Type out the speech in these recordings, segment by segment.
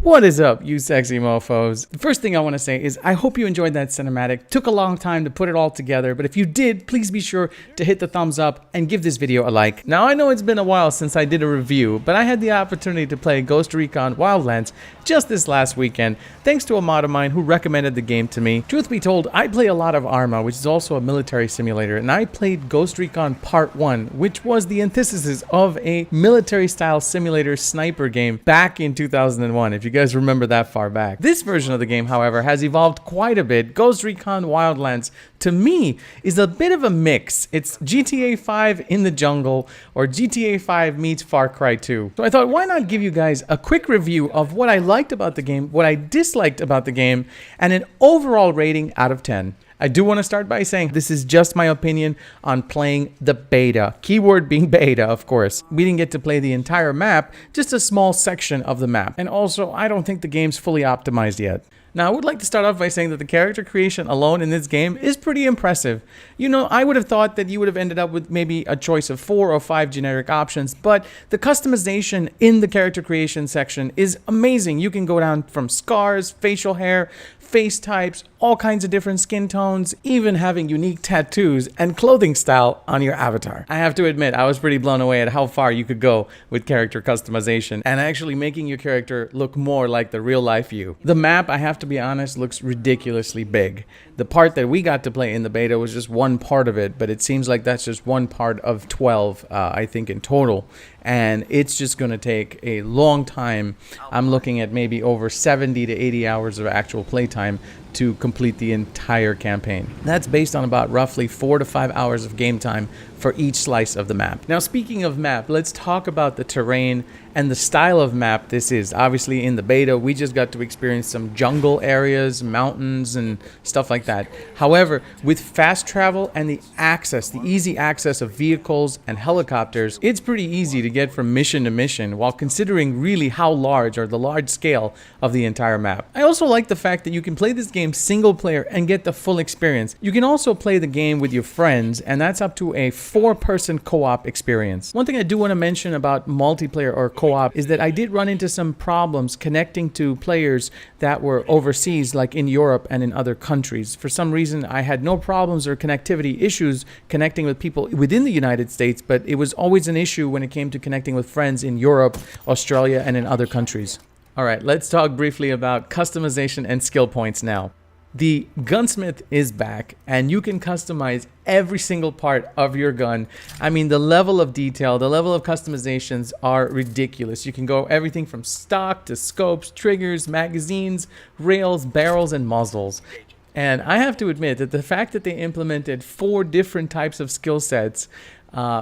What is up, you sexy mofos? The first thing I want to say is I hope you enjoyed that cinematic. Took a long time to put it all together, but if you did, please be sure to hit the thumbs up and give this video a like. Now, I know it's been a while since I did a review, but I had the opportunity to play Ghost Recon Wildlands just this last weekend, thanks to a mod of mine who recommended the game to me. Truth be told, I play a lot of Arma, which is also a military simulator, and I played Ghost Recon Part 1, which was the antithesis of a military-style simulator sniper game back in 2001, if you guys remember that far back. This version of the game, however, has evolved quite a bit. Ghost Recon Wildlands, to me, is a bit of a mix. It's GTA 5 in the jungle, or GTA 5 meets Far Cry 2. So I thought, why not give you guys a quick review of what I liked about the game, what I disliked about the game, and an overall rating out of 10. I do want to start by saying this is just my opinion on playing the beta. Keyword being beta, of course. We didn't get to play the entire map, just a small section of the map. And also, I don't think the game's fully optimized yet. Now, I would like to start off by saying that the character creation alone in this game is pretty impressive. You know, I would have thought that you would have ended up with maybe a choice of 4 or 5 generic options, but the customization in the character creation section is amazing. You can go down from scars, facial hair, face types, all kinds of different skin tones, even having unique tattoos and clothing style on your avatar. I have to admit, I was pretty blown away at how far you could go with character customization and actually making your character look more like the real life you. The map, I have to be honest, looks ridiculously big. The part that we got to play in the beta was just one part of it, but it seems like that's just one part of 12, I think, in total. And it's just going to take a long time. I'm looking at maybe over 70 to 80 hours of actual playtime to complete the entire campaign. That's based on about roughly 4 to 5 hours of game time for each slice of the map. Now, speaking of map, let's talk about the terrain and the style of map this is. Obviously, in the beta, we just got to experience some jungle areas, mountains, and stuff like that. However, with fast travel and the easy access of vehicles and helicopters, it's pretty easy to get from mission to mission while considering really how large, or the large scale of the entire map. I also like the fact that you can play this game single player and get the full experience. You can also play the game with your friends, and that's up to a 4-person co-op experience. One thing I do want to mention about multiplayer or co-op is that I did run into some problems connecting to players that were overseas, like in Europe and in other countries. For some reason, I had no problems or connectivity issues connecting with people within the United States, but it was always an issue when it came to connecting with friends in Europe, Australia, and in other countries. All right, let's talk briefly about customization and skill points now. The gunsmith is back, and you can customize every single part of your gun. I mean, the level of detail, the level of customizations are ridiculous. You can go everything from stock to scopes, triggers, magazines, rails, barrels, and muzzles. And I have to admit that the fact that they implemented 4 different types of skill sets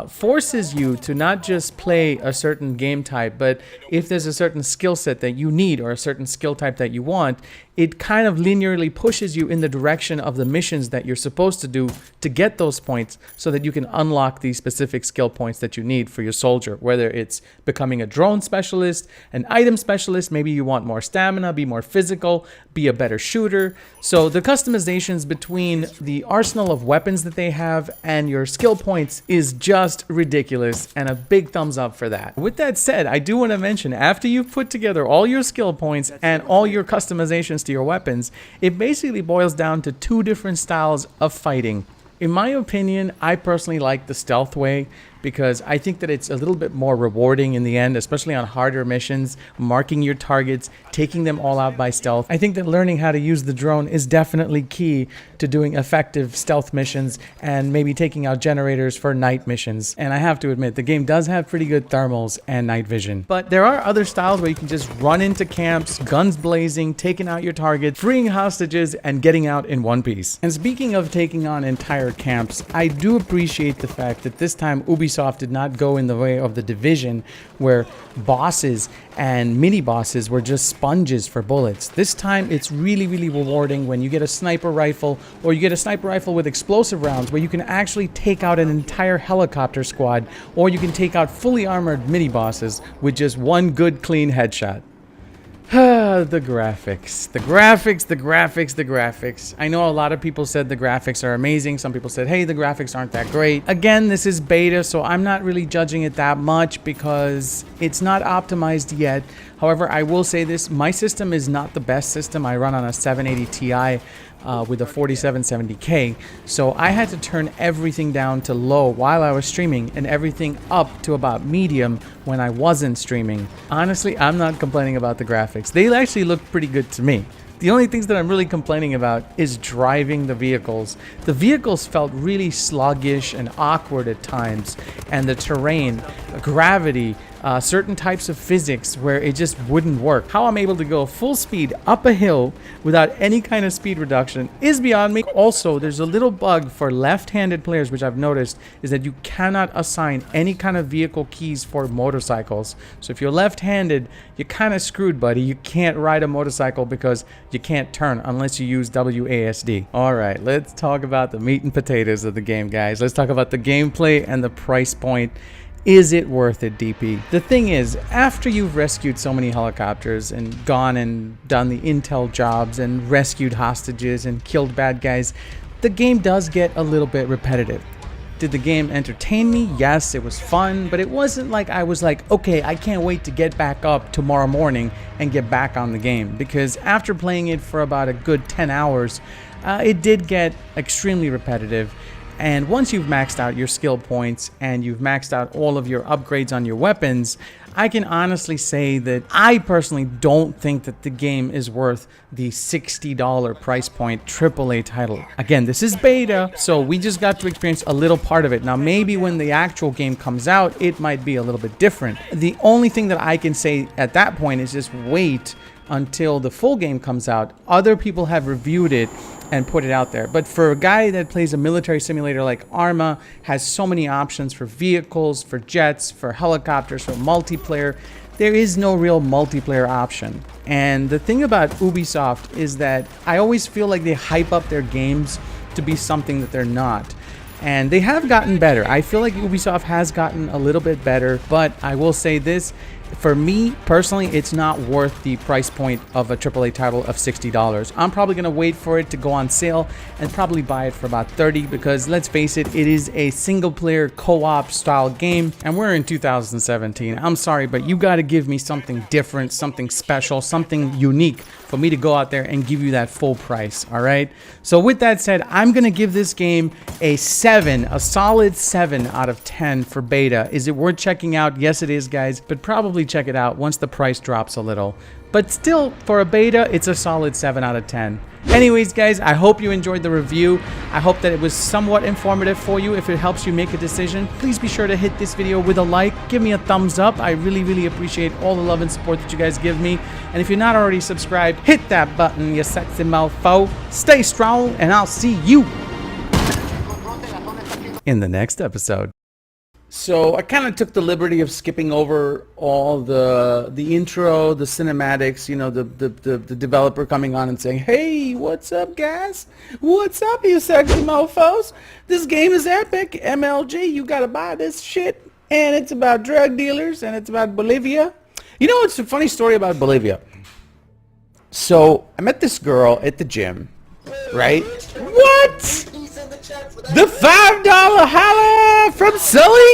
forces you to not just play a certain game type, but if there's a certain skill set that you need or a certain skill type that you want, it kind of linearly pushes you in the direction of the missions that you're supposed to do to get those points so that you can unlock these specific skill points that you need for your soldier, whether it's becoming a drone specialist, an item specialist, maybe you want more stamina, be more physical, be a better shooter. So the customizations between the arsenal of weapons that they have and your skill points is just ridiculous, and a big thumbs up for that. With that said, I do want to mention, after you've put together all your skill points and all your customizations to your weapons, it basically boils down to 2 different styles of fighting. In my opinion, I personally like the stealth way because I think that it's a little bit more rewarding in the end, especially on harder missions, marking your targets, taking them all out by stealth. I think that learning how to use the drone is definitely key to doing effective stealth missions and maybe taking out generators for night missions. And I have to admit, the game does have pretty good thermals and night vision. But there are other styles where you can just run into camps, guns blazing, taking out your target, freeing hostages, and getting out in one piece. And speaking of taking on entire camps, I do appreciate the fact that this time Ubisoft did not go in the way of The Division, where bosses and mini bosses were just sponges for bullets. This time it's really rewarding when you get a sniper rifle, or you get a sniper rifle with explosive rounds where you can actually take out an entire helicopter squad, or you can take out fully armored mini bosses with just one good clean headshot. The graphics. I know a lot of people said the graphics are amazing. Some people said, hey, the graphics aren't that great. Again, this is beta, so I'm not really judging it that much because it's not optimized yet. However, I will say this, my system is not the best system. I run on a 780 Ti with a 4770K, so I had to turn everything down to low while I was streaming and everything up to about medium when I wasn't streaming. Honestly, I'm not complaining about the graphics. They actually look pretty good to me. The only things that I'm really complaining about is driving the vehicles. The vehicles felt really sluggish and awkward at times, and the terrain, gravity, certain types of physics where it just wouldn't work. How I'm able to go full speed up a hill without any kind of speed reduction is beyond me. Also, there's a little bug for left-handed players which I've noticed is that you cannot assign any kind of vehicle keys for motorcycles. So if you're left-handed, you're kind of screwed, buddy. You can't ride a motorcycle because you can't turn unless you use WASD. Alright, let's talk about the meat and potatoes of the game, guys. Let's talk about the gameplay and the price point. Is it worth it, DP? The thing is, after you've rescued so many helicopters and gone and done the intel jobs and rescued hostages and killed bad guys, the game does get a little bit repetitive. Did the game entertain me? Yes, it was fun, but it wasn't like I was like, okay, I can't wait to get back up tomorrow morning and get back on the game. Because after playing it for about a good 10 hours, it did get extremely repetitive. And once you've maxed out your skill points and you've maxed out all of your upgrades on your weapons, I can honestly say that I personally don't think that the game is worth the $60 price point AAA title. Again, this is beta, so we just got to experience a little part of it. Now, maybe when the actual game comes out, it might be a little bit different. The only thing that I can say at that point is just wait until the full game comes out. Other people have reviewed it and put it out there. But for a guy that plays a military simulator like Arma, has so many options for vehicles, for jets, for helicopters, for multiplayer, there is no real multiplayer option. And the thing about Ubisoft is that I always feel like they hype up their games to be something that they're not. And they have gotten better. I feel like Ubisoft has gotten a little bit better, but I will say this, for me personally, it's not worth the price point of a AAA title of $60. I'm probably going to wait for it to go on sale and probably buy it for about $30 because let's face it, it is a single player co-op style game and we're in 2017. I'm sorry, but you got to give me something different, something special, something unique for me to go out there and give you that full price. All right. So with that said, I'm going to give this game a 7, a solid 7 out of 10 for beta. Is it worth checking out? Yes, it is, guys, but probably check it out once the price drops a little. But still, for a beta, it's a solid 7 out of 10. Anyways, guys, I hope you enjoyed the review. I hope that it was somewhat informative for you. If it helps you make a decision, please be sure to hit this video with a like. Give me a thumbs up. I really appreciate all the love and support that you guys give me. And if you're not already subscribed, hit that button, you sexy mofo. Stay strong, and I'll see you in the next episode. So I kind of took the liberty of skipping over all the intro, the cinematics, you know, the developer coming on and saying, hey, what's up, guys? What's up, you sexy mofos? This game is epic. MLG, you gotta buy this shit. And it's about drug dealers, and it's about Bolivia. You know, it's a funny story about Bolivia. So I met this girl at the gym, right? What? The $5 holla from Sully